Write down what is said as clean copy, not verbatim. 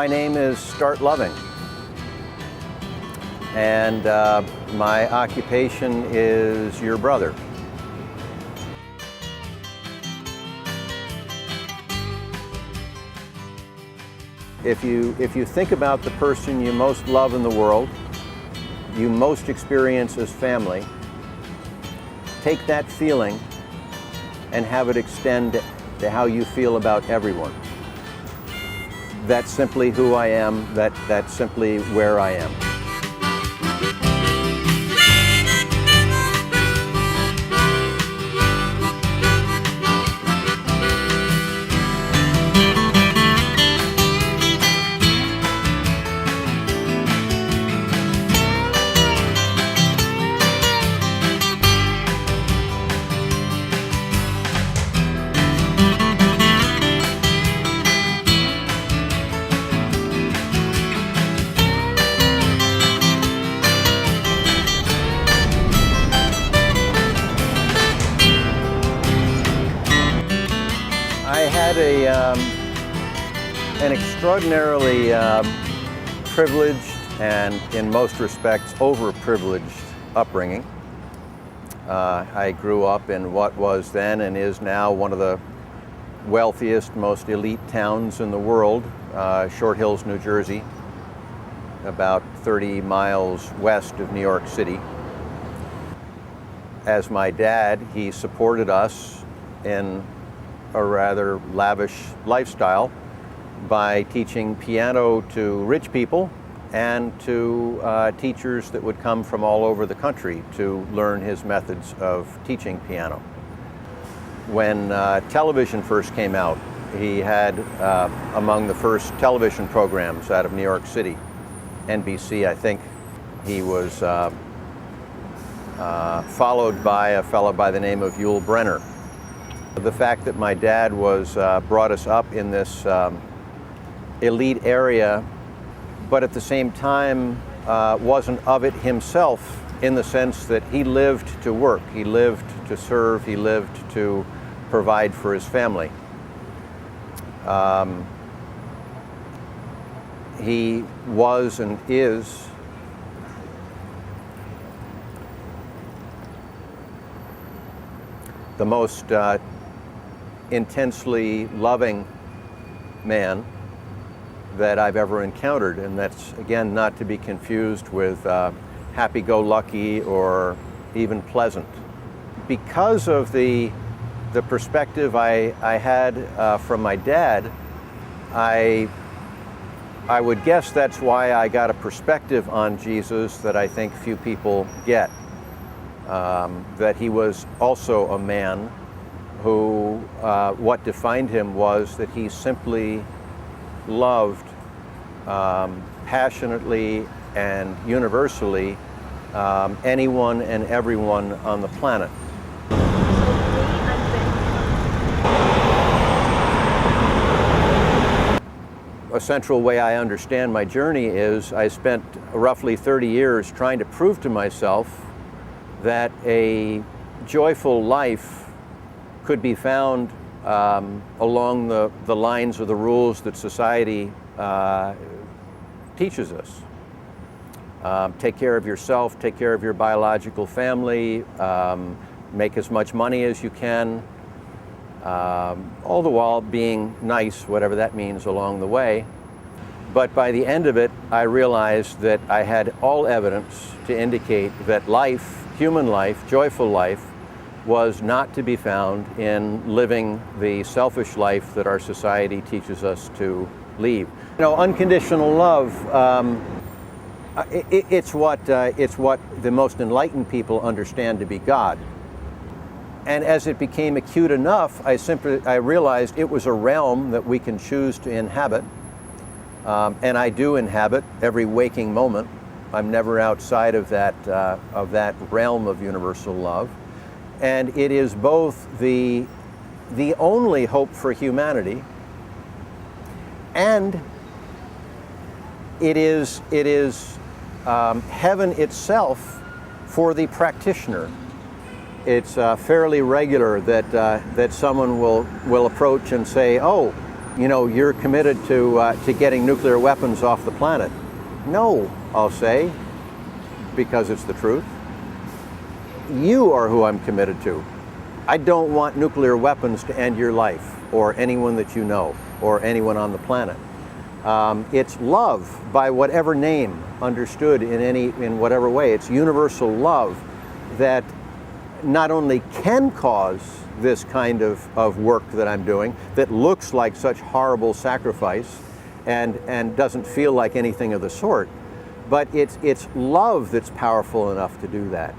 name is StartLoving, and my occupation is your brother. If you think about the person you most love in the world, you most experience as family, take that feeling and have it extend to how you feel about everyone. That's simply who I am, that's simply where I am. I had an extraordinarily privileged and, in most respects, overprivileged upbringing. I grew up in what was then and is now one of the wealthiest, most elite towns in the world, Short Hills, New Jersey, about 30 miles west of New York City. As my dad, he supported us in a rather lavish lifestyle by teaching piano to rich people and to teachers that would come from all over the country to learn his methods of teaching piano. When television first came out, he had among the first television programs out of New York City, NBC, I think. He was followed by a fellow by the name of Yul Brynner. The fact that my dad brought us up in this elite area, but at the same time wasn't of it himself, in the sense that he lived to work, he lived to serve, he lived to provide for his family. He was and is the most intensely loving man that I've ever encountered, and that's, again, not to be confused with happy-go-lucky or even pleasant. Because of the perspective I had from my dad, I would guess that's why I got a perspective on Jesus that I think few people get. That he was also a man who, what defined him was that he simply loved passionately and universally anyone and everyone on the planet. A central way I understand my journey is I spent roughly 30 years trying to prove to myself that a joyful life could be found along the lines of the rules that society teaches us. Take care of yourself, take care of your biological family, make as much money as you can, all the while being nice, whatever that means, along the way. But by the end of it, I realized that I had all evidence to indicate that life, human life, joyful life, was not to be found in living the selfish life that our society teaches us to lead. You know, unconditional love, it's what the most enlightened people understand to be God. And as it became acute enough, I realized it was a realm that we can choose to inhabit. And I do inhabit every waking moment. I'm never outside of that realm of universal love. And it is both the only hope for humanity, and it is heaven itself for the practitioner. It's fairly regular that someone will approach and say, "Oh, you're committed to getting nuclear weapons off the planet. No, I'll say, because it's the truth. You are who I'm committed to. I don't want nuclear weapons to end your life, or anyone that you know, or anyone on the planet. It's love by whatever name, understood in whatever way. It's universal love that not only can cause this kind of work that I'm doing that looks like such horrible sacrifice and doesn't feel like anything of the sort, but it's love that's powerful enough to do that.